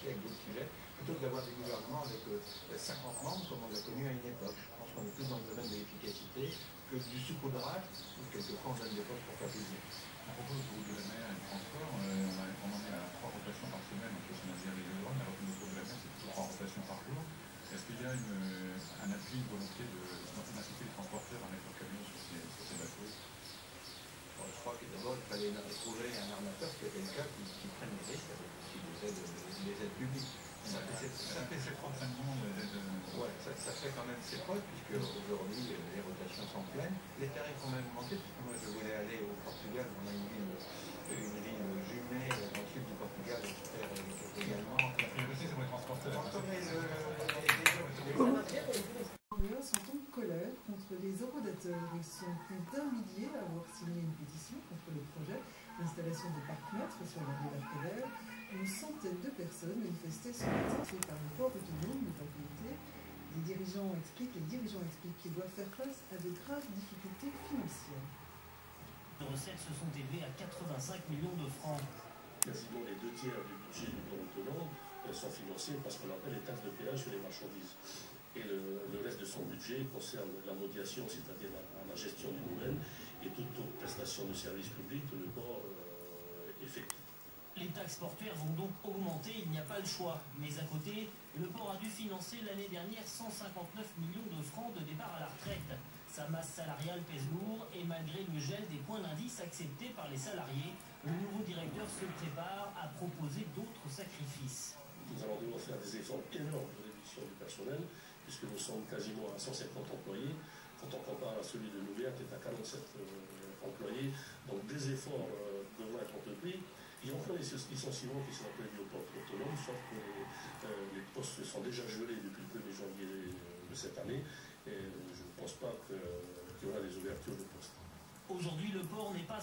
avec d'autres sujets, plutôt que d'avoir des gouvernements avec 50 membres comme on l'a connu à une époque. Je pense qu'on est plus dans le domaine de l'efficacité que du saupoudrage, où quelquefois on donne des postes pour faire plaisir. À propos du groupe de la mer et du transport, on en est à 3 rotations par semaine entre Saint-Nazaire et Vélodrome, alors que le groupe de la mer c'est plutôt 3 rotations par jour. Est-ce qu'il y a un appui, une volonté d'inciter les transporteurs à mettre leur camion sur ces bateaux? Bon, je crois que d'abord il fallait trouver un armateur qui était le cas, qui prenne les risques avec aussi des aides publiques. Ça fait ses preuves finalement d'aide. Ouais, ça fait quand même ses preuves, puisque aujourd'hui les rotations sont pleines. Les tarifs ont même augmenté, parce que moi je voulais aller au Portugal, on a une ville jumelle dans le sud du Portugal, faire également. La priorité c'est pour les transporteurs. Les sont en colère contre les eurodateurs. Ils sont plus d'1 millier à avoir signé une pétition contre le projet d'installation de parcs-mètres sur la rive artérielle. Une centaine de personnes manifestaient ce matin par le port autonome de propriété. Les dirigeants expliquent qu'ils doivent faire face à de graves difficultés financières. Les recettes se sont élevées à 85 millions de francs. Quasiment les 2 tiers du budget du port autonome sont financés par ce qu'on appelle les taxes de péage sur les marchandises. Et le reste de son budget concerne la modulation, c'est-à-dire la gestion du domaine, et toute autre prestation de service public que le port effectue. Les taxes portuaires vont donc augmenter, il n'y a pas le choix. Mais à côté, le port a dû financer l'année dernière 159 millions de francs de départ à la retraite. Sa masse salariale pèse lourd et malgré le gel des points d'indice acceptés par les salariés, le nouveau directeur se prépare à proposer d'autres sacrifices. Nous allons devoir faire des efforts énormes de réduction du personnel, puisque nous sommes quasiment à 150 employés, quand on compare à celui de Nouvéa qui est à 47 employés. Donc des efforts devront être entrepris. Il y a encore des licenciements qui sont prévus au port autonome, sauf que les postes sont déjà gelés depuis le 1er janvier de cette année, et je ne pense pas qu'il y aura des ouvertures de postes. Aujourd'hui, le port n'est pas